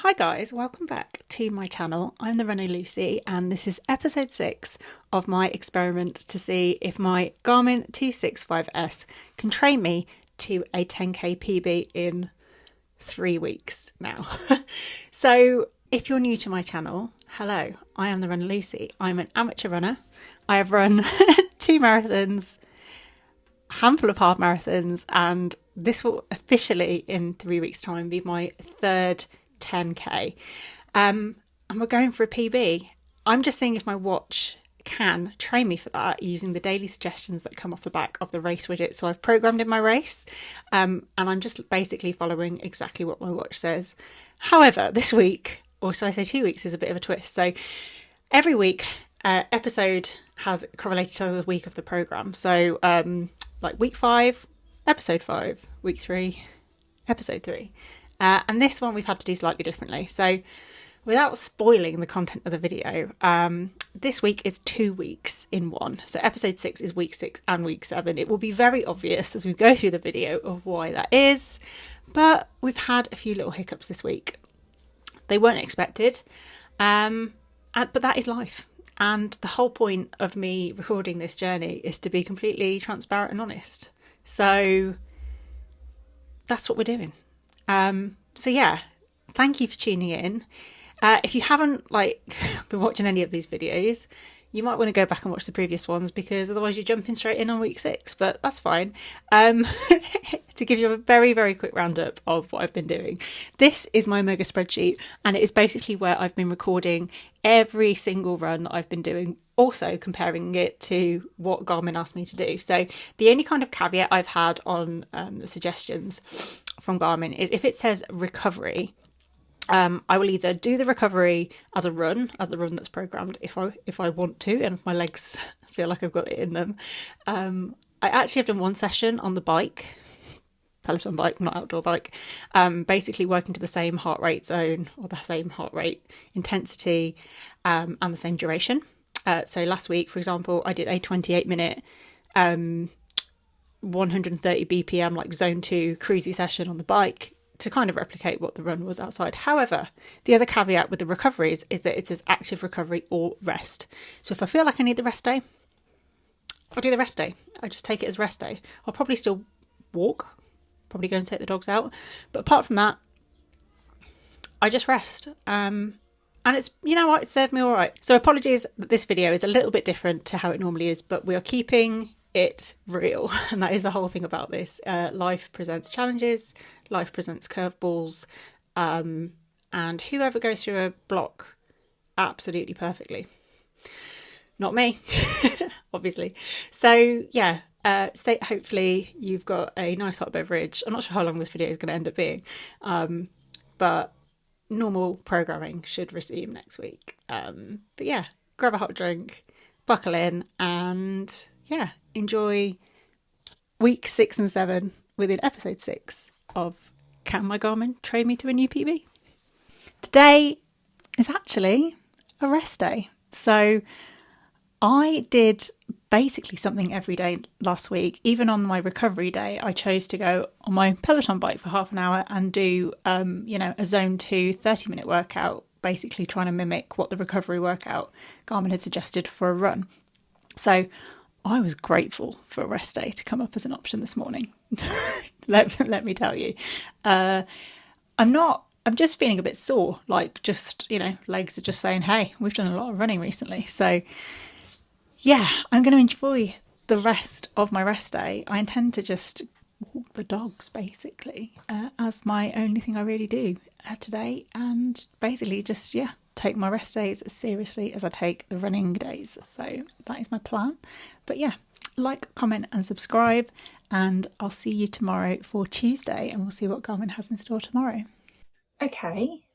Hi guys, welcome back to my channel. I'm the runner Lucy and this is episode 6 of my experiment to see if my Garmin 265S can train me to a 10k PB in 3 weeks now. So if you're new to my channel, hello, I am the runner Lucy. I'm an amateur runner. I have run 2 marathons, a handful of half marathons, and this will officially in 3 weeks time be my third 10k, and we're going for a PB. I'm just seeing if my watch can train me for that using the daily suggestions that come off the back of the race widget. So I've programmed in my race, and I'm just basically following exactly what my watch says. However, this week, or should I say 2 weeks, is a bit of a twist. So every week episode has correlated to the week of the program. So like week 5 episode 5, week 3 episode 3. And this one we've had to do slightly differently. So without spoiling the content of the video, this week is 2 weeks in one. So episode 6 is week 6 and week 7. It will be very obvious as we go through the video of why that is. But we've had a few little hiccups this week. They weren't expected, but that is life. And the whole point of me recording this journey is to be completely transparent and honest. So that's what we're doing. So yeah, thank you for tuning in. If you haven't been watching any of these videos, you might want to go back and watch the previous ones because otherwise you're jumping straight in on week 6, but that's fine. To give you a very, very quick roundup of what I've been doing. This is my Omega spreadsheet, and it is basically where I've been recording every single run that I've been doing, also comparing it to what Garmin asked me to do. So the only kind of caveat I've had on the suggestions from Garmin is if it says recovery, I will either do the recovery as the run that's programmed if I want to, and if my legs feel like I've got it in them. I actually have done one session on the bike, Peloton bike, not outdoor bike, basically working to the same heart rate zone or the same heart rate intensity and the same duration. So last week, for example, I did a 28-minute 130 BPM like zone 2 cruisy session on the bike to kind of replicate what the run was outside. However, the other caveat with the recoveries is that it says active recovery or rest. So if I feel like I need the rest day, I'll do the rest day. I just take it as rest day. I'll probably still walk, probably go and take the dogs out. But apart from that, I just rest. And it's, you know what, it served me all right. So apologies that this video is a little bit different to how it normally is, but we are keeping it real, and that is the whole thing about this. Life presents challenges, life presents curveballs, and whoever goes through a block absolutely perfectly. Not me, obviously. So yeah, hopefully you've got a nice hot beverage. I'm not sure how long this video is going to end up being, but normal programming should resume next week. But yeah, grab a hot drink, buckle in, and yeah, enjoy week 6 and 7 within episode 6 of Can My Garmin Train Me to a New PB? Today is actually a rest day. So I did basically something every day last week. Even on my recovery day, I chose to go on my Peloton bike for half an hour and do, a zone 2 30-minute workout, basically trying to mimic what the recovery workout Garmin had suggested for a run. So I was grateful for a rest day to come up as an option this morning. let me tell you. I'm just feeling a bit sore, legs are just saying, hey, we've done a lot of running recently. So yeah, I'm going to enjoy the rest of my rest day. I intend to just walk the dogs basically as my only thing I really do today, and basically just, take my rest days as seriously as I take the running days. So that is my plan. But yeah, like, comment and subscribe, and I'll see you tomorrow for Tuesday, and we'll see what Garmin has in store tomorrow. Okay,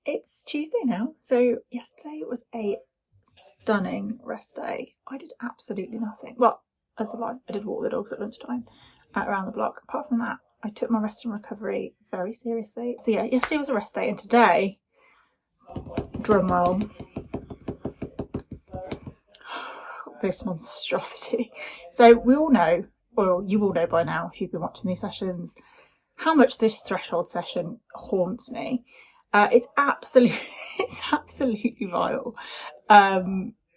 it's Tuesday now. So yesterday was a stunning rest day. I did absolutely nothing. Well, as a lie, I did walk the dogs at lunchtime around the block. Apart from that, I took my rest and recovery very seriously. So yeah, yesterday was a rest day, and today, drum roll, this monstrosity. So we all know, or you all know by now if you've been watching these sessions, how much this threshold session haunts me. It's absolutely it's absolutely vile.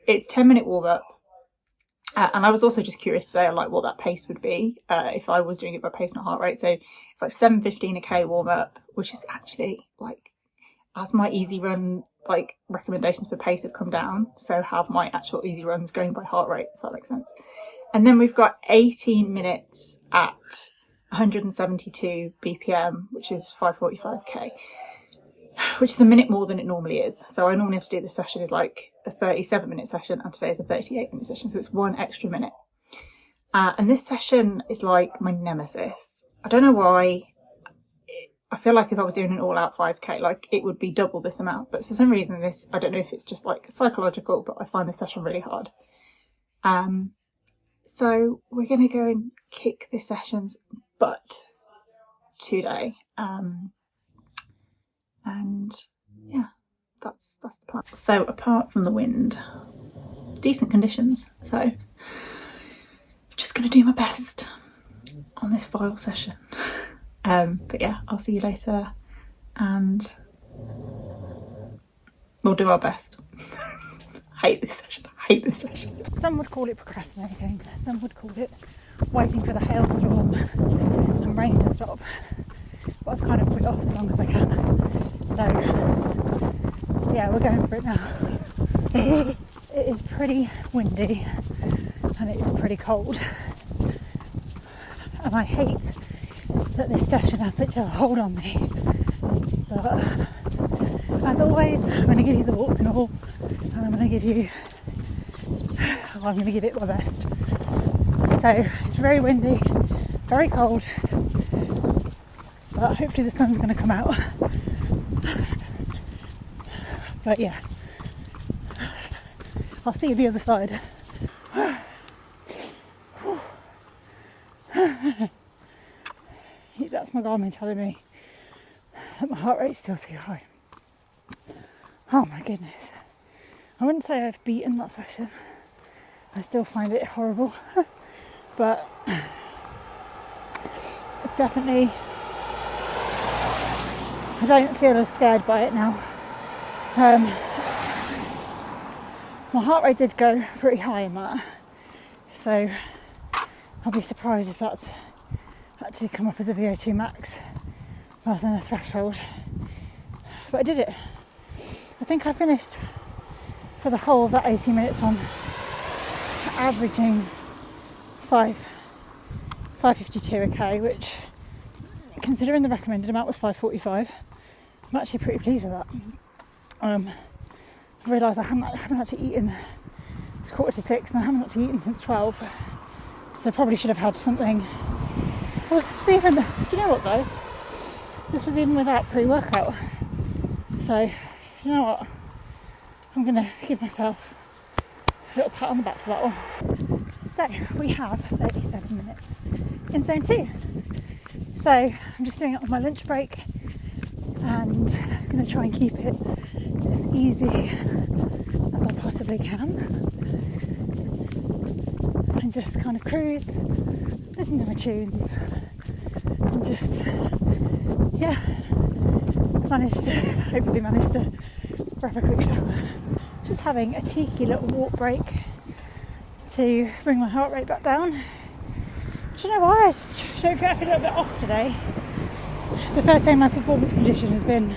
It's 10-minute warm up. And I was also just curious today on like what that pace would be if I was doing it by pace, not heart rate. So it's like 7:15 a k warm up, which is actually like, as my easy run like recommendations for pace have come down, so have my actual easy runs going by heart rate, if that makes sense. And then we've got 18 minutes at 172 BPM, which is 5:45k, which is a minute more than it normally is. So I normally have to do this session is like a 37-minute session, and today is a 38-minute session, so it's 1 extra minute. And this session is like my nemesis. I don't know why. I feel like if I was doing an all-out 5k, like it would be double this amount. But for some reason, this, I don't know if it's just like psychological, but I find this session really hard. So we're going to go and kick this session's butt today. And yeah, that's the plan. So apart from the wind, decent conditions. So I'm just going to do my best on this vile session. But yeah, I'll see you later and we'll do our best. I hate this session. Some would call it procrastinating, some would call it waiting for the hailstorm and rain to stop. But I've kind of put it off as long as I can. So yeah, we're going for it now. It is pretty windy and it is pretty cold. And I hate that this session has such a hold on me, but as always I'm going to give you the warts and all, and I'm going to give it my best. So it's very windy, very cold, but hopefully the sun's going to come out. But yeah, I'll see you the other side. That's my Garmin telling me that my heart rate's still too high. Oh my goodness. I wouldn't say I've beaten that session. I still find it horrible. But it's definitely, I don't feel as scared by it now. My heart rate did go pretty high in that. So I'll be surprised if that's actually come up as a VO2 max rather than a threshold, but I did it. I think I finished for the whole of that 80 minutes on averaging 5:52 a k, which considering the recommended amount was 5:45, I'm actually pretty pleased with that. I realised I haven't actually eaten, it's 5:45 and I haven't actually eaten since 12, so I probably should have had something. Well, this was even, do you know what guys? This was even without pre-workout. So, you know what? I'm going to give myself a little pat on the back for that one. So, we have 37 minutes in zone 2. So, I'm just doing it on my lunch break and I'm going to try and keep it as easy as I possibly can. And just kind of cruise, listen to my tunes, and just, yeah, hopefully managed to grab a quick shower. Just having a cheeky little walk break to bring my heart rate back down. Do you know why? I just don't feel like a little bit off today. It's the first time my performance condition has been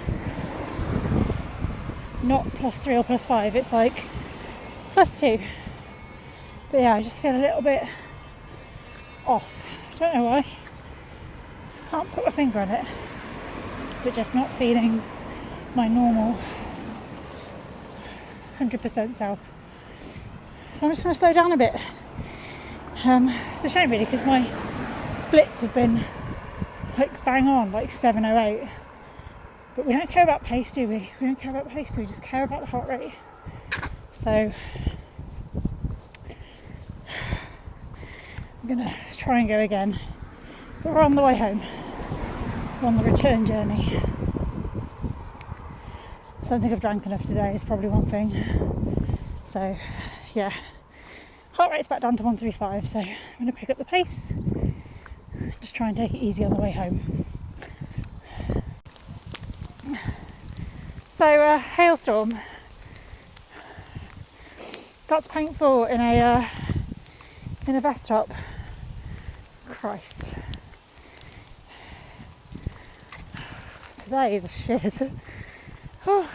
not +3 or +5, it's like +2. But yeah, I just feel a little bit off. I don't know why. Can't put my finger on it. But just not feeling my normal 100% self. So I'm just going to slow down a bit. It's a shame really because my splits have been like bang on, like 7:08. But we don't care about pace, do we? We don't care about pace, we just care about the heart rate. So I'm going to try and go again. But we're on the way home. We're on the return journey. I don't think I've drank enough today, is probably one thing. So yeah, heart rate's back down to 135, so I'm going to pick up the pace. Just try and take it easy on the way home. So hailstorm. That's painful in a vest top. Christ. Today is shit. Oh,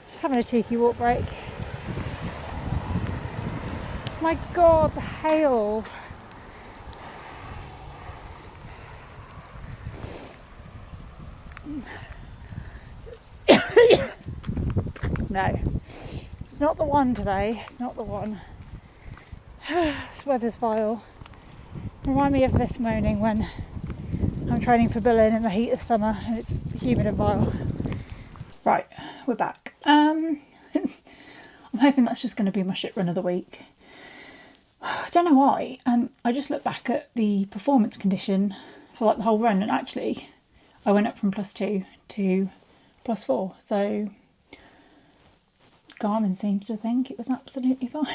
just having a cheeky walk break. My God, the hail. No, it's not the one today. It's not the one. This weather's vile. Remind me of this morning when I'm training for billing in the heat of summer and it's humid and vile. Right, we're back. I'm hoping that's just going to be my shit run of the week. I don't know why. I just looked back at the performance condition for like the whole run, and actually I went up from +2 to +4. So Garmin seems to think it was absolutely fine.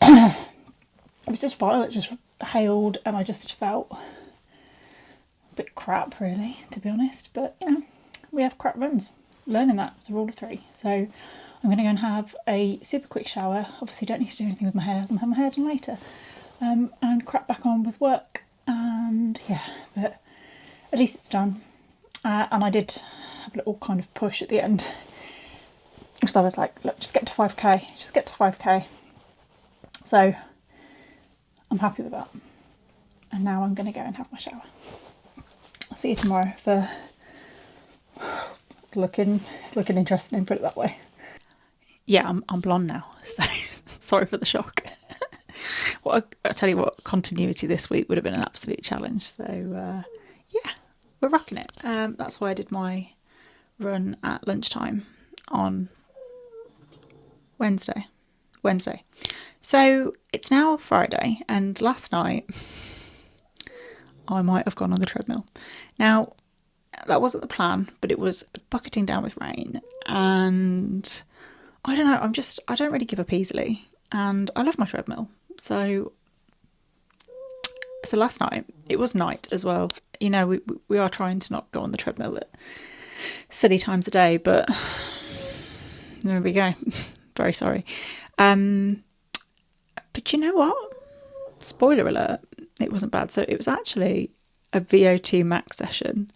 It was just vile. It just hailed, and I just felt a bit crap, really, to be honest. But you know, we have crap runs. Learning that is a rule of 3. So I'm going to go and have a super quick shower. Obviously, don't need to do anything with my hair, as I'm having my hair done later. And crack back on with work. And yeah, but at least it's done. And I did have a little kind of push at the end. So I was like, look, just get to 5k. Just get to 5k. So I'm happy with that. And now I'm going to go and have my shower. I'll see you tomorrow for... It's looking interesting, put it that way. Yeah, I'm blonde now, so sorry for the shock. Well, I tell you what, continuity this week would have been an absolute challenge. So yeah, we're rocking it. That's why I did my run at lunchtime on Wednesday. So it's now Friday, and last night I might have gone on the treadmill. Now, that wasn't the plan, but it was bucketing down with rain, and I don't know, I don't really give up easily, and I love my treadmill. So last night, it was night as well. You know, we are trying to not go on the treadmill at silly times a day, but there we go. Very sorry. But you know what? Spoiler alert, it wasn't bad. So it was actually a VO2 max session.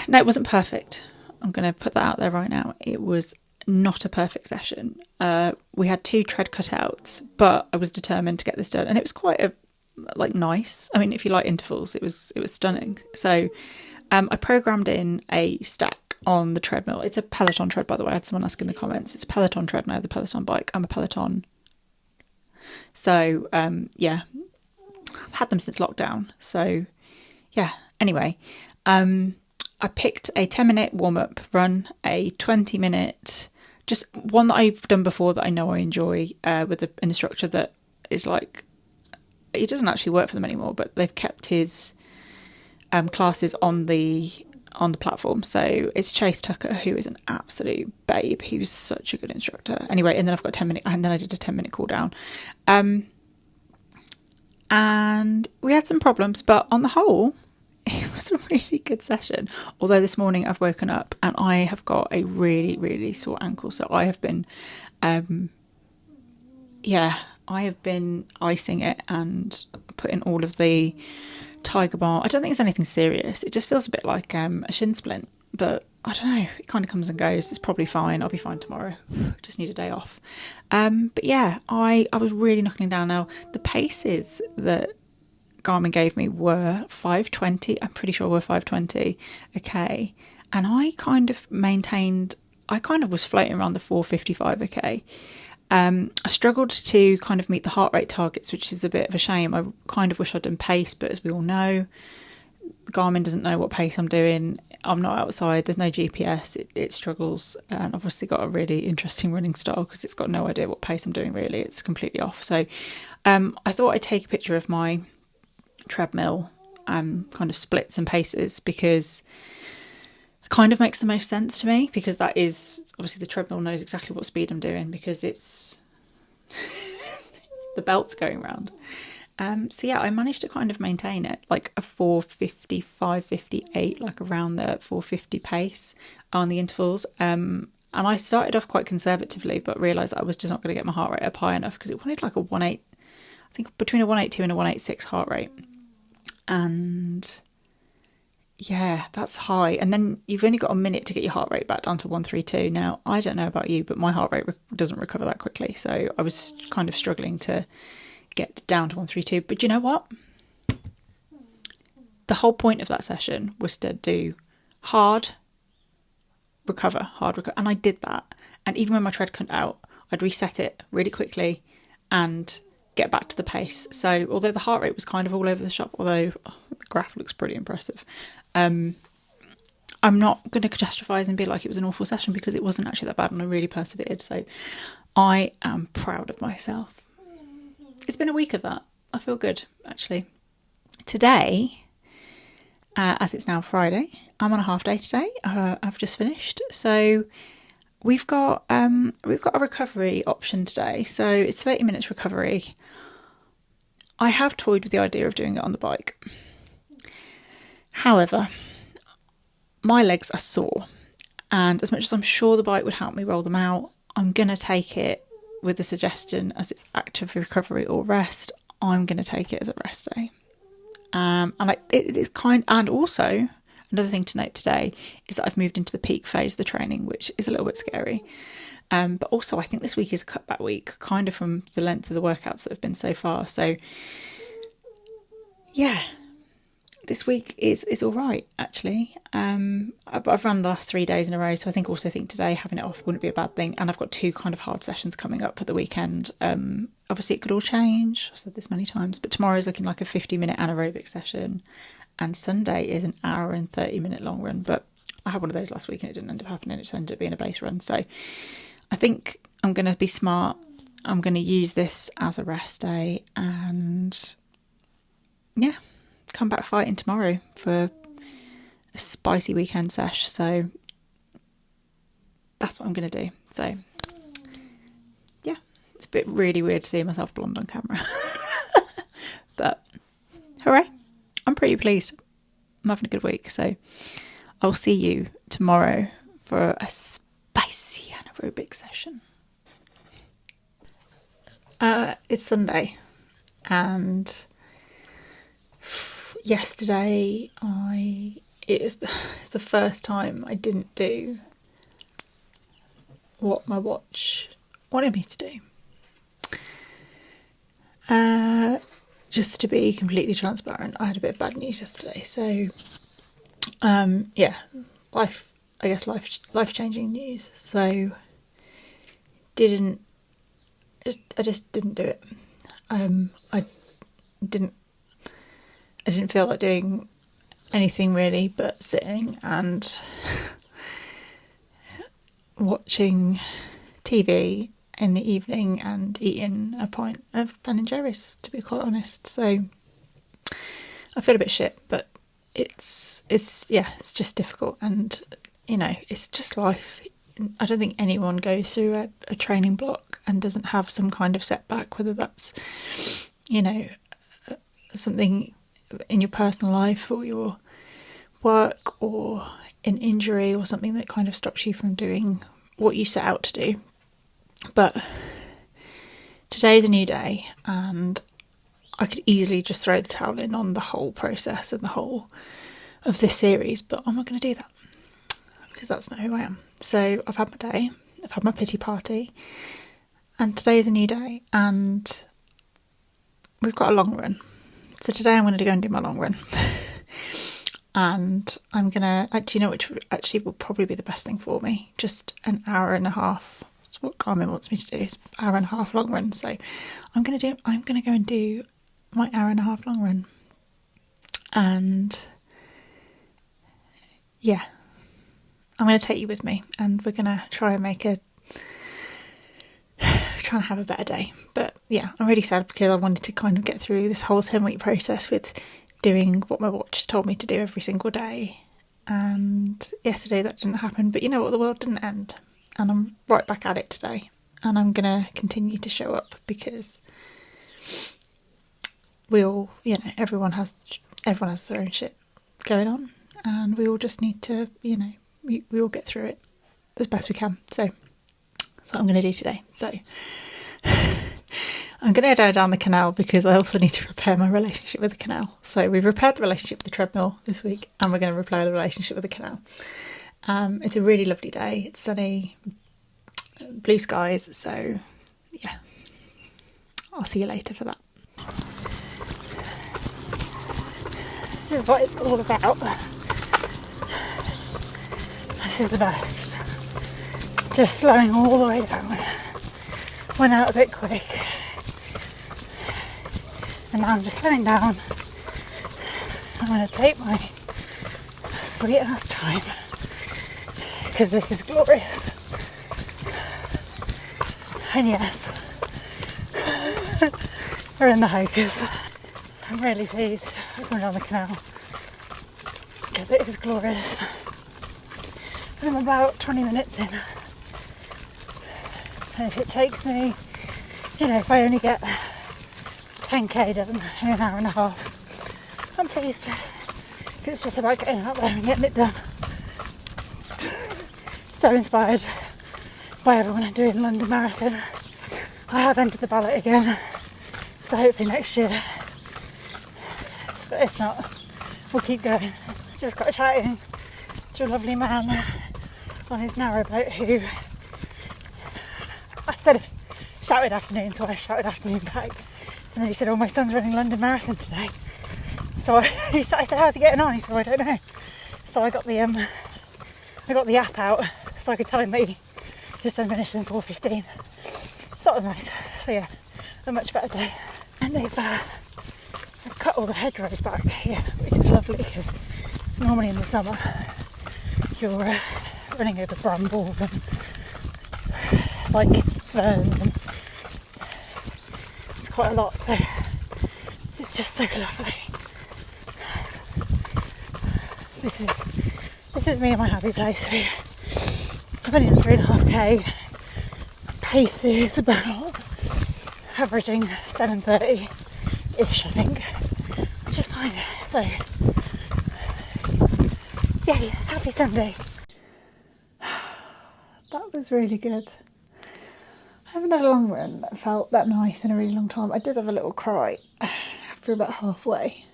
No, it wasn't perfect. I'm going to put that out there right now. It was not a perfect session. We had 2 tread cutouts, but I was determined to get this done, and it was quite nice. I mean, if you like intervals, it was stunning. So I programmed in a stack on the treadmill. It's a Peloton tread, by the way. I had someone ask in the comments. It's a Peloton tread now, the Peloton bike. I'm a Peloton. So yeah, I've had them since lockdown. So yeah, anyway, I picked a 10-minute warm-up run, a 20-minute, just one that I've done before that I know I enjoy, with an instructor that is like, he doesn't actually work for them anymore, but they've kept his classes on the platform. So it's Chase Tucker, who is an absolute babe. He was such a good instructor. Anyway, and then I've got 10-minute, and then I did a 10-minute cool down. And we had some problems, but on the whole, it was a really good session. Although this morning I've woken up and I have got a really, really sore ankle. So I have been, I have been icing it and putting all of the Tiger Balm. I don't think it's anything serious. It just feels a bit like a shin splint, but I don't know. It kind of comes and goes. It's probably fine. I'll be fine tomorrow. Just need a day off. But yeah, I was really knuckling down. Now, the paces that Garmin gave me were 5:20. I'm pretty sure were 5:20 a and I kind of was floating around the 4:55 a I struggled to kind of meet the heart rate targets, which is a bit of a shame. I kind of wish I'd done pace, but as we all know, Garmin doesn't know what pace I'm doing. I'm not outside, there's no GPS, it struggles, and I've obviously got a really interesting running style because it's got no idea what pace I'm doing really. It's completely off. So I thought I'd take a picture of my treadmill kind of splits and paces, because it kind of makes the most sense to me, because that is obviously the treadmill knows exactly what speed I'm doing because it's the belt's going round. So yeah, I managed to kind of maintain it like a 4:50, 5:58, like around the 4:50 pace on the intervals. And I started off quite conservatively, but realised that I was just not going to get my heart rate up high enough because it wanted like a 1.8, I think between a 1.82 and a 1.86 heart rate. And yeah, that's high. And then you've only got a minute to get your heart rate back down to 132. Now, I don't know about you, but my heart rate doesn't recover that quickly. So I was kind of struggling to get down to 132. But you know what? The whole point of that session was to do hard, recover. And I did that. And even when my tread cut out, I'd reset it really quickly and get back to the pace. So although the heart rate was kind of all over the shop, although the graph looks pretty impressive, I'm not going to catastrophize and be like it was an awful session, because it wasn't actually that bad and I really persevered. So I am proud of myself. It's been a week of that. I feel good, actually. Today, as it's now Friday, I'm on a half day today. I've just finished. So we've got a recovery option today. So it's 30 minutes recovery. I have toyed with the idea of doing it on the bike. However, my legs are sore, and as much as I'm sure the bike would help me roll them out, I'm going to take it with the suggestion, as it's active recovery or rest, I'm going to take it as a rest day. And it is and also another thing to note today is that I've moved into the peak phase of the training, which is a little bit scary. But also I think this week is a cutback week, kind of from the length of the workouts that have been so far. So yeah, this week is all right, actually. I've run the last 3 days in a row, so I think today having it off wouldn't be a bad thing. And I've got 2 kind of hard sessions coming up at the weekend. Obviously it could all change, I've said this many times, but tomorrow is looking like a 50-minute anaerobic session, and Sunday is an hour and 30-minute long run. But I had one of those last week and it didn't end up happening. It just ended up being a base run. So I think I'm going to be smart. I'm going to use this as a rest day, and yeah, come back fighting tomorrow for a spicy weekend sesh. So that's what I'm going to do. So yeah, it's a bit really weird to see myself blonde on camera. But hooray, I'm pretty pleased. I'm having a good week. So I'll see you tomorrow for a spicy anaerobic session. It's Sunday, and yesterday it's the first time I didn't do what my watch wanted me to do. Just to be completely transparent, I had a bit of bad news yesterday. So yeah, life-changing news. So I just didn't do it. I didn't feel like doing anything really but sitting and watching TV in the evening and eating a pint of Ben and Jerry's, to be quite honest. So I feel a bit shit, but it's just difficult, and it's just life. I don't think anyone goes through a training block and doesn't have some kind of setback, whether that's something in your personal life or your work or an injury or something that kind of stops you from doing what you set out to do. But today's a new day, and I could easily just throw the towel in on the whole process and the whole of this series, but I'm not going to do that because that's not who I am. So I've had my day, I've had my pity party, and today is a new day, and we've got a long run. So today I'm going to go and do my long run. And I'm going to, actually, which actually will probably be the best thing for me, just an hour and a half. That's what Garmin wants me to do, is hour and a half long run. So I'm going to go and do my hour and a half long run. And yeah, I'm going to take you with me, and we're going to try and have a better day. But yeah, I'm really sad because I wanted to kind of get through this whole 10-week process with doing what my watch told me to do every single day. And yesterday that didn't happen, but you know what, the world didn't end. And I'm right back at it today. And I'm going to continue to show up because we all, you know, everyone has their own shit going on, and we all just need to, you know, we all get through it as best we can. So that's what I'm going to do today. So I'm going to go down the canal because I also need to repair my relationship with the canal. So we've repaired the relationship with the treadmill this week, and we're going to repair the relationship with the canal. It's a really lovely day. It's sunny, blue skies. So yeah, I'll see you later for that. This is what it's all about. This is the best. Just slowing all the way down. Went out a bit quick. And now I'm just slowing down. I'm going to take my sweet ass time. Because this is glorious. And yes, we're in the hikers. I'm really pleased with going down the canal because it is glorious. I'm about 20 minutes in, and if it takes me, you know, if I only get 10k done in an hour and a half, I'm pleased because it's just about getting out there and getting it done. So inspired by everyone doing London Marathon. I have entered the ballot again, so hopefully next year. But if not, we'll keep going. Just got chatting to a lovely man on his narrowboat who I said shouted afternoon, so I shouted afternoon back. And then he said, "Oh, my son's running London Marathon today." So I said, "How's he getting on?" He said, "I don't know." So I got the app out so I could tell him that his son finished in 4:15. So that was nice. So yeah, a much better day. And they've cut all the hedgerows back here, which is lovely because normally in the summer you're running over brambles and like ferns, and it's quite a lot, so it's just so lovely. This is me and my happy place here. I've been in 3.5k. Pace is about averaging 7:30-ish, I think, which is fine. So, yay, happy Sunday. That was really good. I haven't had a long run that felt that nice in a really long time. I did have a little cry after about halfway.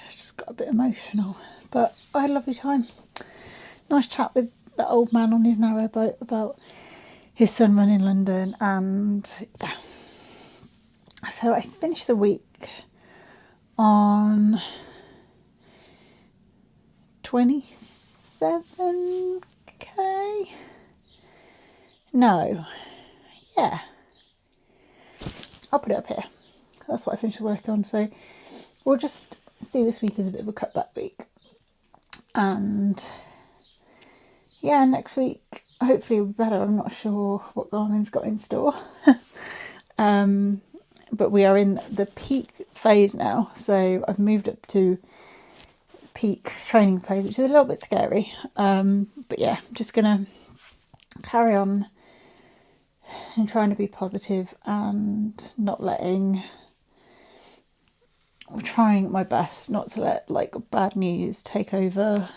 It's just got a bit emotional, but I had a lovely time. Nice chat with that old man on his narrowboat about his son running London, and yeah. So I finished the week on 27k. No, yeah, I'll put it up here. That's what I finished the work on. So we'll just see this week as a bit of a cutback week, and yeah, next week hopefully will be better. I'm not sure what Garmin's got in store. But we are in the peak phase now, so I've moved up to peak training phase, which is a little bit scary. But yeah, I'm just gonna carry on and trying to be positive and not letting. I'm trying my best not to let like bad news take over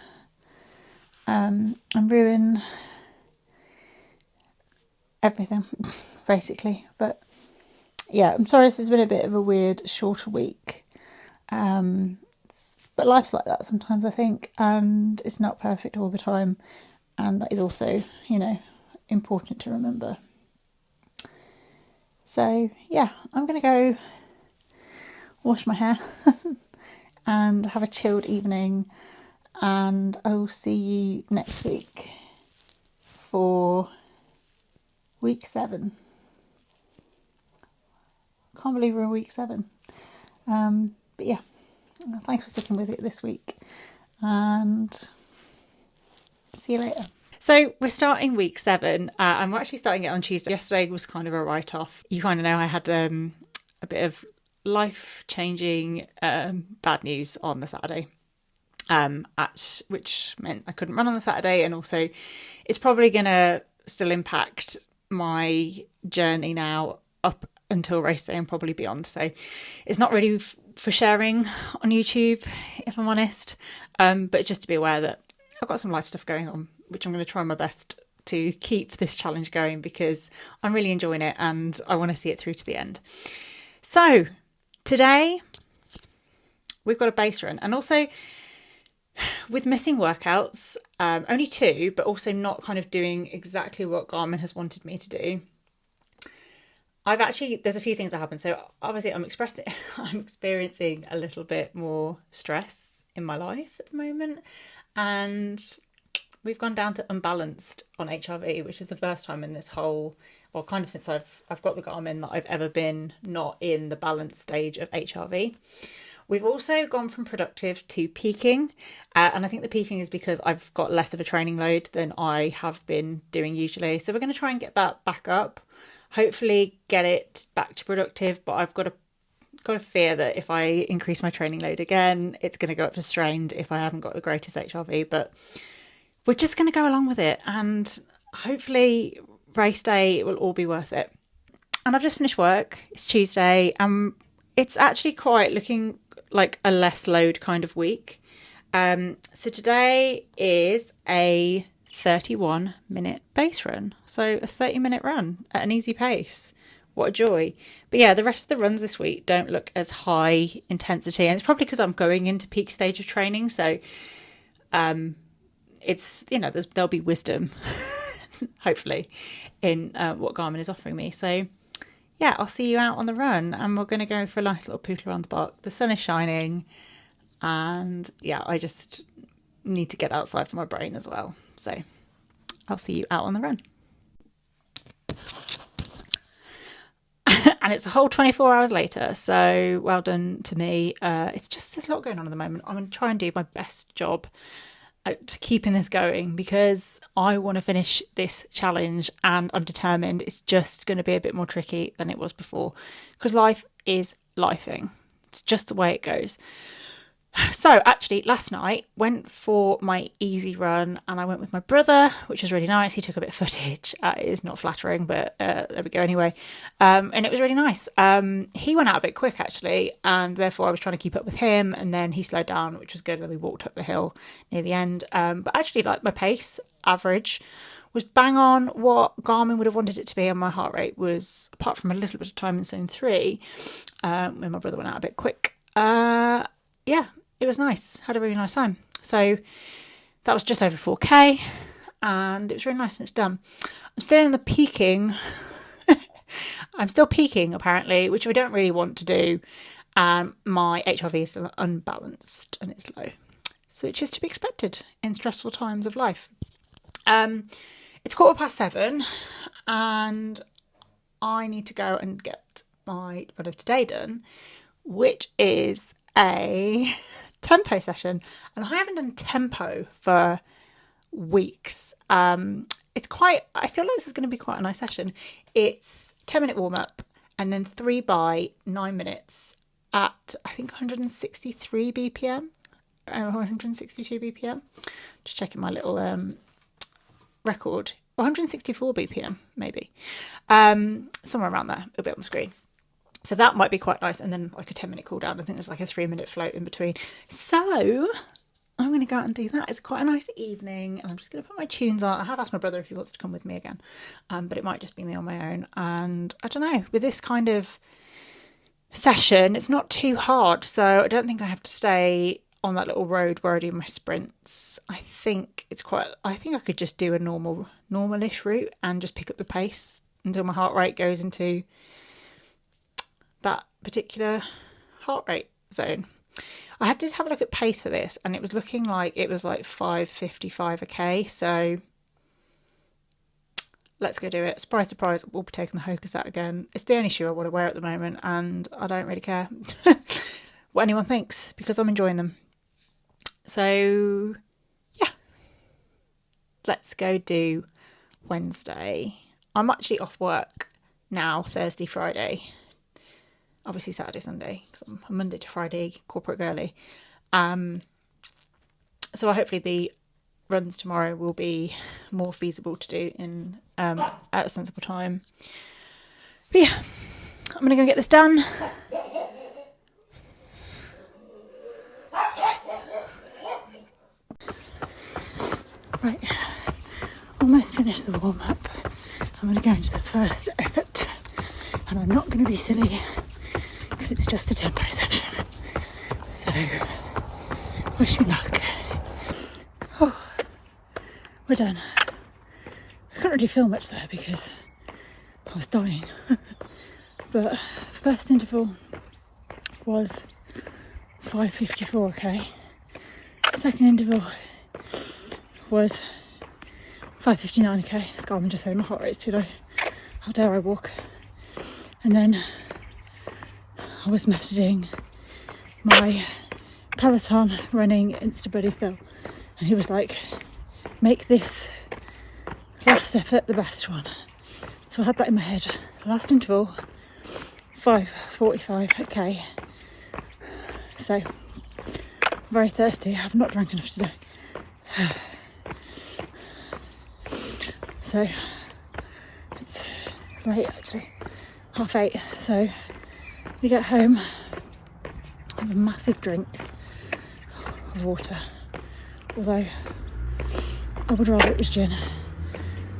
and ruin everything, basically. But yeah, I'm sorry this has been a bit of a weird, shorter week. But life's like that sometimes, I think, and it's not perfect all the time. And that is also, you know, important to remember. So yeah, I'm going to go wash my hair and have a chilled evening. And I will see you next week for week 7. Can't believe we're in week 7. But yeah, thanks for sticking with it this week, and see you later. So we're starting week 7. I'm actually starting it on Tuesday. Yesterday was kind of a write-off. You kind of know I had a bit of life-changing bad news on the Saturday, which meant I couldn't run on the Saturday, and also it's probably going to still impact my journey now up until race day and probably beyond. So it's not really for sharing on YouTube, if I'm honest, but just to be aware that I've got some life stuff going on, which I'm going to try my best to keep this challenge going because I'm really enjoying it and I want to see it through to the end. So today we've got a base run, and also with missing workouts, only 2, but also not kind of doing exactly what Garmin has wanted me to do. There's a few things that happen. So obviously I'm experiencing a little bit more stress in my life at the moment, and we've gone down to unbalanced on HRV, which is the first time in this whole, well, kind of since I've got the Garmin, that I've ever been not in the balanced stage of HRV. We've also gone from productive to peaking, and I think the peaking is because I've got less of a training load than I have been doing usually. So we're going to try and get that back up, hopefully get it back to productive, but I've got a fear that if I increase my training load again, it's going to go up to strained if I haven't got the greatest HRV, but we're just going to go along with it, and hopefully race day it will all be worth it. And I've just finished work. It's Tuesday. It's actually quite looking like a less load kind of week. So today is a 31-minute base run. So a 30-minute run at an easy pace. What a joy. But yeah, the rest of the runs this week don't look as high intensity, and it's probably because I'm going into peak stage of training. So it's, there'll be wisdom, hopefully, in what Garmin is offering me. So yeah, I'll see you out on the run, and we're going to go for a nice little poodle around the park. The sun is shining, and yeah, I just need to get outside for my brain as well. So I'll see you out on the run. And it's a whole 24 hours later, so well done to me. It's just, there's a lot going on at the moment. I'm going to try and do my best job at keeping this going because I want to finish this challenge, and I'm determined. It's just going to be a bit more tricky than it was before because life is lifing. It's just the way it goes. So actually last night went for my easy run, and I went with my brother, which was really nice. He took a bit of footage. It is not flattering, but there we go anyway. And it was really nice. He went out a bit quick actually, and therefore I was trying to keep up with him, and then he slowed down, which was good. And then we walked up the hill near the end. But actually, like, my pace average was bang on what Garmin would have wanted it to be, and my heart rate was, apart from a little bit of time in zone 3, when my brother went out a bit quick. Yeah, it was nice. Had a really nice time. So that was just over 4K, and it was really nice, and it's done. I'm still in the peaking. I'm still peaking apparently, which we don't really want to do. My HRV is still unbalanced and it's low, so which is to be expected in stressful times of life. It's 7:15, and I need to go and get my run of today done, which is a tempo session, and I haven't done tempo for weeks. I feel like this is going to be quite a nice session. It's 10-minute warm-up and then 3 by 9 minutes at I think 163 BPM or 162 BPM. Just checking my little record. 164 BPM maybe, somewhere around there. It'll be on the screen. So that might be quite nice. And then like a 10-minute cool down. I think there's like a 3-minute float in between. So I'm going to go out and do that. It's quite a nice evening, and I'm just going to put my tunes on. I have asked my brother if he wants to come with me again, but it might just be me on my own. And I don't know, with this kind of session, it's not too hard. So I don't think I have to stay on that little road where I do my sprints. I think I could just do a normalish route and just pick up the pace until my heart rate goes into that particular heart rate zone. I did have a look at pace for this, and it was looking like it was like 5:55 a k. So let's go do it. Surprise, surprise, we'll be taking the Hocus out again. It's the only shoe I want to wear at the moment, and I don't really care what anyone thinks because I'm enjoying them. So yeah, let's go do Wednesday. I'm actually off work now, Thursday, Friday. Obviously Saturday, Sunday, because I'm a Monday to Friday corporate girly. So hopefully the runs tomorrow will be more feasible to do in at a sensible time. But yeah, I'm going to go get this done. Right, almost finished the warm-up. I'm going to go into the first effort, and I'm not going to be silly because it's just a tempo session. So, wish me luck. Oh, we're done. I couldn't really feel much there because I was dying. But first interval was 5:54, okay. Second interval was 5:59, okay. As Garmin just said, my heart rate's too low. How dare I walk? And then I was messaging my Peloton running Insta buddy Phil, and he was like, make this last effort the best one. So I had that in my head. Last interval, 5:45, okay. So, very thirsty. I have not drank enough today. So, it's late actually, 8:30. So, we get home, have a massive drink of water. Although, I would rather it was gin.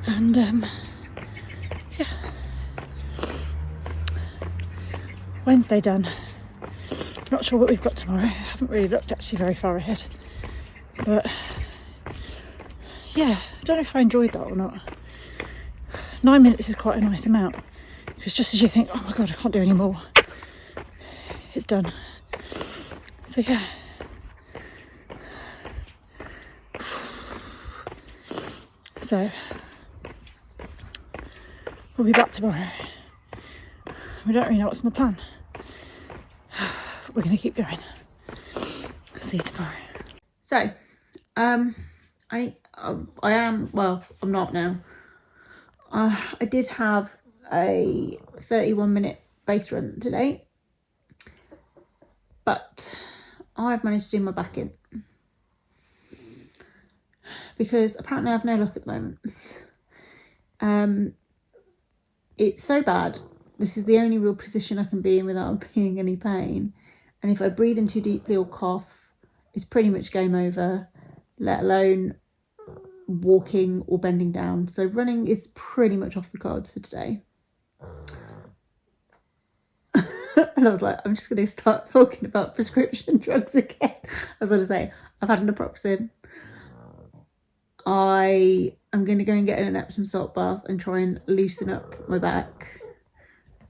And, yeah. Wednesday done. Not sure what we've got tomorrow. I haven't really looked actually very far ahead. But yeah, I don't know if I enjoyed that or not. 9 minutes is quite a nice amount. Because just as you think, oh my God, I can't do any more, it's done. So yeah. So we'll be back tomorrow. We don't really know what's on the plan. But we're going to keep going. See you tomorrow. So, I'm not now. I did have a 31-minute base run today, but I've managed to do my back in because apparently I have no luck at the moment. It's so bad. This is the only real position I can be in without being any pain. And if I breathe in too deeply or cough, it's pretty much game over, let alone walking or bending down. So running is pretty much off the cards for today. And I was like, I'm just going to start talking about prescription drugs again. I was going to say, I've had an naproxen. I am going to go and get an Epsom salt bath and try and loosen up my back.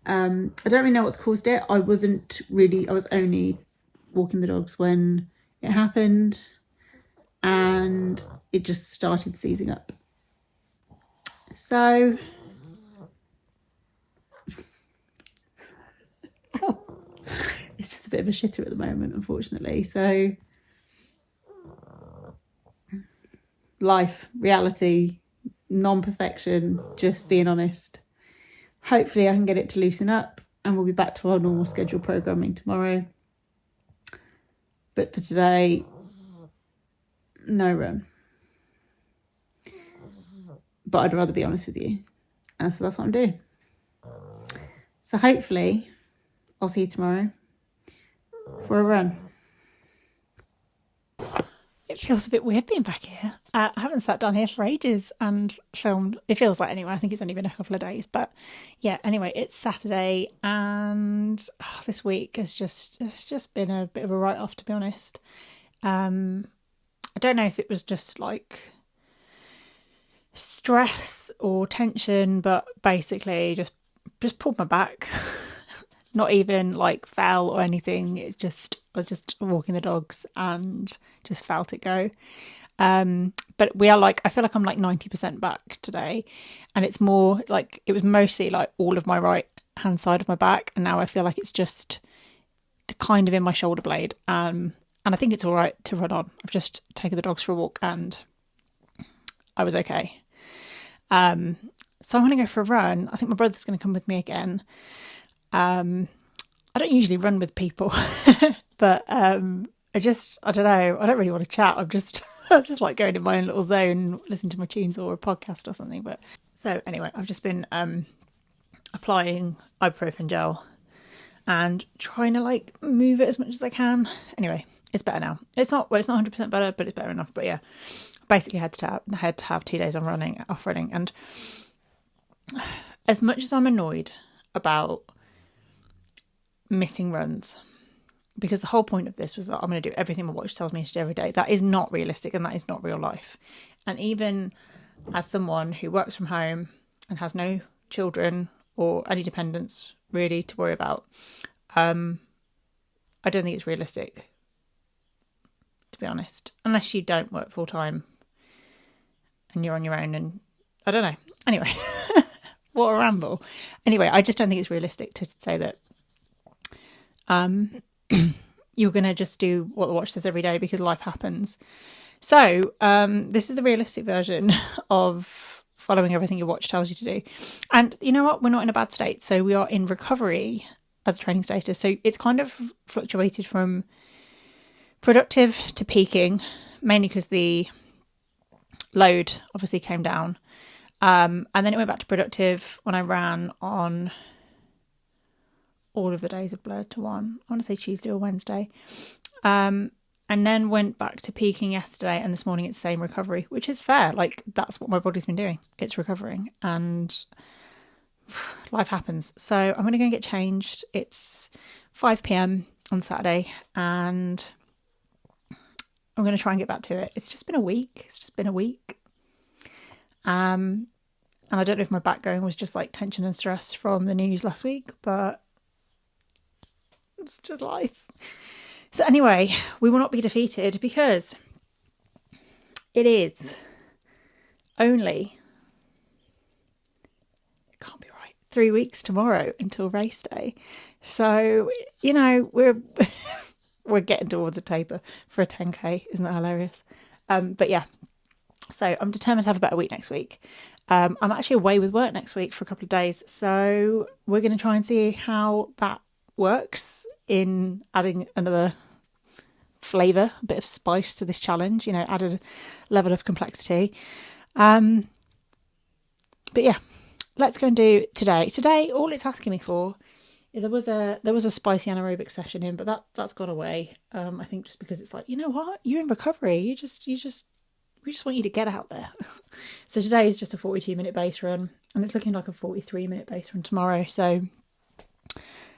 I don't really know what's caused it. I was only walking the dogs when it happened, and it just started seizing up. So it's just a bit of a shitter at the moment, unfortunately. So life, reality, non-perfection, just being honest. Hopefully I can get it to loosen up and we'll be back to our normal scheduled programming tomorrow. But for today, no run. But I'd rather be honest with you. And so that's what I'm doing. So hopefully I'll see you tomorrow for a run. It feels a bit weird being back here. I haven't sat down here for ages and filmed. It feels like anyway. I think it's only been a couple of days. But yeah, anyway, it's Saturday and this week it's just been a bit of a write-off, to be honest. I don't know if it was just like stress or tension, but basically just pulled my back. Not even like fell or anything. I was just walking the dogs and just felt it go. But I feel like I'm like 90% back today, and it's more like it was mostly like all of my right hand side of my back, and now I feel like it's just kind of in my shoulder blade. And I think it's all right to run on. I've just taken the dogs for a walk and I was okay. So I'm going to go for a run. I think my brother's going to come with me again. I don't usually run with people, but I don't know. I don't really want to chat. I'm just like going in my own little zone, listening to my tunes or a podcast or something. But so anyway, I've just been applying ibuprofen gel and trying to like move it as much as I can. Anyway, it's better now. It's not 100% better, but it's better enough. But yeah, basically had to have 2 days off running, and as much as I'm annoyed about missing runs, because the whole point of this was that I'm going to do everything my watch tells me to do every day. That is not realistic, and that is not real life. And even as someone who works from home and has no children or any dependents really to worry about, I don't think it's realistic, to be honest, unless you don't work full time and you're on your own. And I don't know. Anyway, what a ramble. Anyway, I just don't think it's realistic to say that you're going to just do what the watch says every day, because life happens. So this is the realistic version of following everything your watch tells you to do. And you know what? We're not in a bad state. So we are in recovery as a training status. So it's kind of fluctuated from productive to peaking, mainly because the load obviously came down. And then it went back to productive when I ran on all of the days of blurred to one. I want to say Tuesday or Wednesday. And then went back to peaking yesterday, and this morning it's the same recovery, which is fair. Like, that's what my body's been doing. It's recovering, and life happens. So I'm going to go and get changed. It's 5 p.m. on Saturday, and I'm going to try and get back to it. It's just been a week. And I don't know if my back going was just like tension and stress from the news last week, but it's just life. So anyway, we will not be defeated, because it is only, it can't be right, 3 weeks tomorrow until race day. So, you know, we're getting towards a taper for a 10k. Isn't that hilarious? But yeah, so I'm determined to have a better week next week. I'm actually away with work next week for a couple of days, so we're going to try and see how that works in adding another flavour, a bit of spice to this challenge, you know, added a level of complexity. But yeah, let's go and do today. Today, all it's asking me for, there was a spicy anaerobic session in, but that's gone away. I think just because it's like, you know what, you're in recovery. We just want you to get out there. So today is just a 42-minute base run, and it's looking like a 43-minute base run tomorrow. So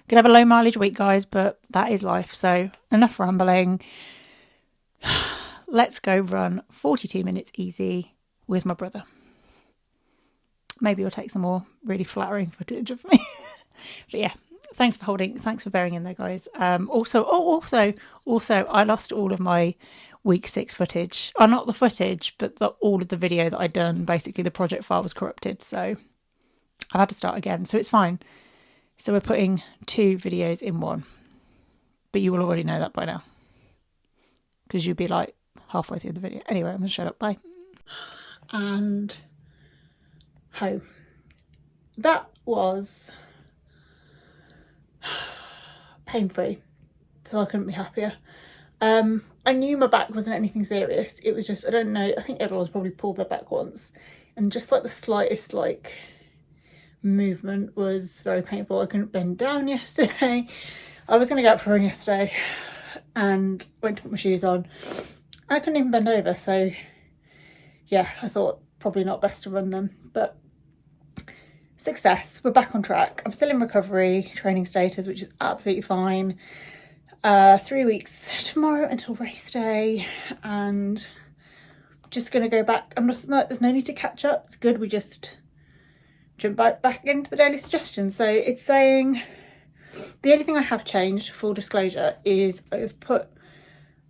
gonna have a low mileage week, guys, but that is life. So enough rambling. Let's go run 42 minutes easy with my brother. Maybe we'll take some more really flattering footage of me. But yeah, thanks for bearing in there, guys. Also, I lost all of my week 6 footage. Oh, not the footage, but all of the video that I'd done. Basically, the project file was corrupted, so I had to start again. So it's fine. So we're putting 2 videos in one, but you will already know that by now, because you'll be like halfway through the video. Anyway, I'm gonna shut up. Bye. And home. That was pain-free, so I couldn't be happier. I knew my back wasn't anything serious. It was just, I don't know, I think everyone's probably pulled their back once, and just like the slightest like movement was very painful. I couldn't bend down yesterday. I was going to go out for a run yesterday and went to put my shoes on. I couldn't even bend over, so yeah, I thought probably not best to run them, but success. We're back on track. I'm still in recovery training status, which is absolutely fine. 3 weeks tomorrow until race day, and just gonna go back. There's no need to catch up. It's good we just jump back into the daily suggestions. So it's saying the only thing I have changed, full disclosure, is I've put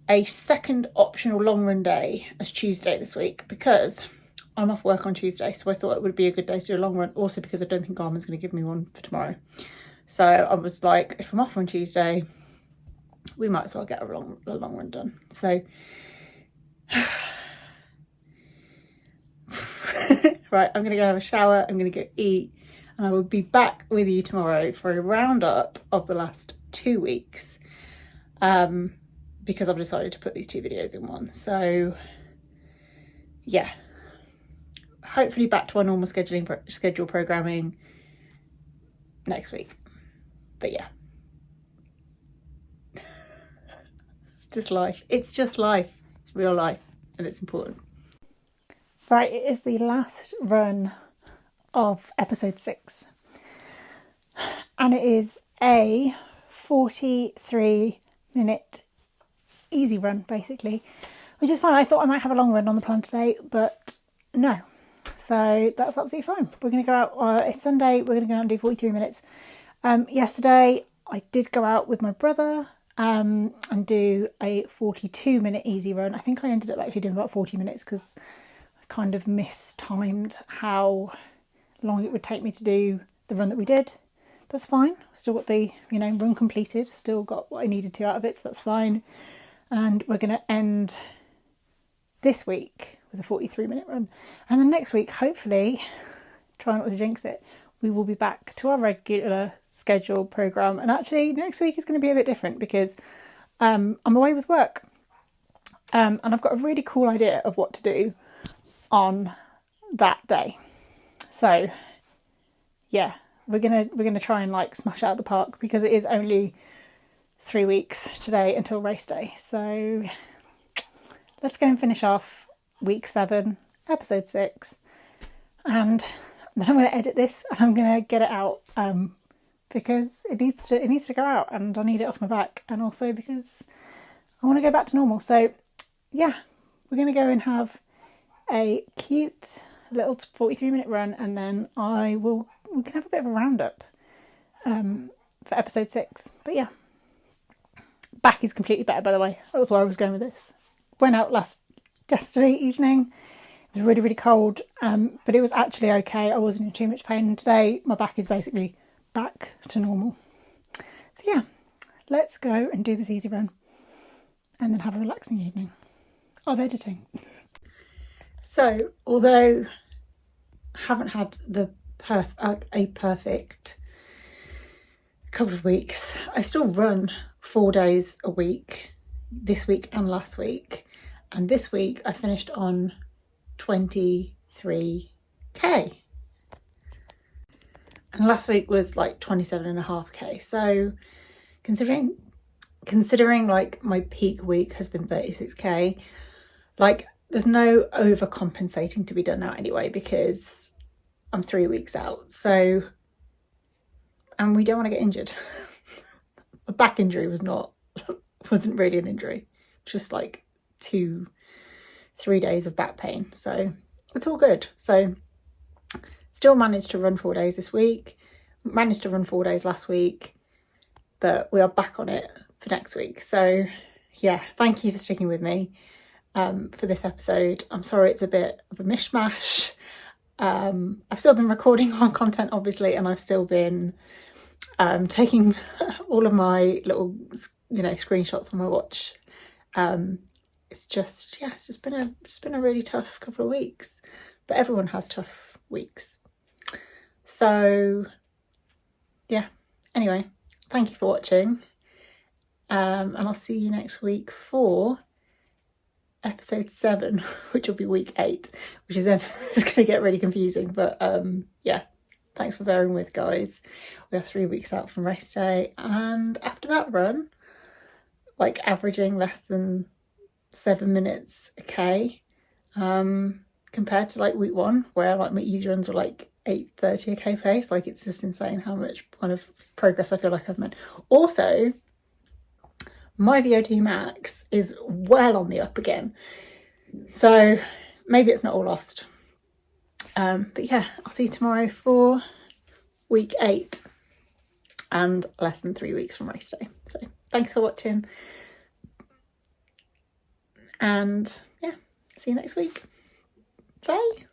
a second optional long run day as Tuesday this week, because I'm off work on Tuesday, so I thought it would be a good day to do a long run, also because I don't think Garmin's going to give me one for tomorrow. So I was like, if I'm off on Tuesday, we might as well get a long run done. So right, I'm going to go have a shower, I'm going to go eat, and I will be back with you tomorrow for a roundup of the last 2 weeks, because I've decided to put these 2 videos in one. So yeah, hopefully back to our normal schedule programming. next week. But yeah, it's just life. It's just life. It's real life, and it's important. Right, it is the last run of episode 6, and it is a 43-minute easy run, basically, which is fine. I thought I might have a long run on the plan today, but no. So that's absolutely fine. We're going to go out, it's Sunday, we're going to go out and do 43 minutes. Yesterday I did go out with my brother and do a 42-minute easy run. I think I ended up actually doing about 40 minutes because I kind of mistimed how long it would take me to do the run that we did. That's fine. Still got the, run completed. Still got what I needed to out of it, so that's fine. And we're going to end this week with a 43-minute run. And then next week, hopefully, try not to jinx it, we will be back to our regular scheduled programme. And actually, next week is going to be a bit different because I'm away with work. And I've got a really cool idea of what to do on that day. So, yeah, we're gonna try and smash out the park because it is only 3 weeks today until race day. So let's go and finish off week 7, episode 6, and then I'm going to edit this and I'm going to get it out because it needs to go out and I need it off my back, and also because I want to go back to normal. So yeah, we're going to go and have a cute little 43-minute run, and then we can have a bit of a roundup for episode 6. But yeah, back is completely better, by the way. That was where I was going with this. Went out yesterday evening. It was really, really cold, but it was actually okay. I wasn't in too much pain, and today my back is basically back to normal. So yeah, let's go and do this easy run and then have a relaxing evening of editing. So, although I haven't had a perfect couple of weeks, I still run 4 days a week, this week and last week. And this week I finished on 23k. And last week was 27.5k. So considering my peak week has been 36k, there's no overcompensating to be done now anyway, because I'm 3 weeks out. So, and we don't want to get injured. A back injury wasn't really an injury, just 2-3 days of back pain. So it's all good. So still managed to run 4 days this week, managed to run 4 days last week, but we are back on it for next week. So yeah, thank you for sticking with me for this episode. I'm sorry it's a bit of a mishmash. I've still been recording on content, obviously, and I've still been taking all of my little, screenshots on my watch. It's just been a really tough couple of weeks, but everyone has tough weeks. So yeah, anyway, thank you for watching, and I'll see you next week for episode 7, which will be week 8, which is then it's going to get really confusing, but yeah, thanks for bearing with, guys. We are 3 weeks out from race day, and after that run, averaging less than 7 minutes a k, compared to week 1 where my easy runs were 8:30 a k pace. It's just insane how much kind of progress I feel like I've made. Also, my VO2 max is well on the up again, so maybe it's not all lost. But yeah, I'll see you tomorrow for week 8 and less than 3 weeks from race day. So thanks for watching, and yeah, see you next week. Bye.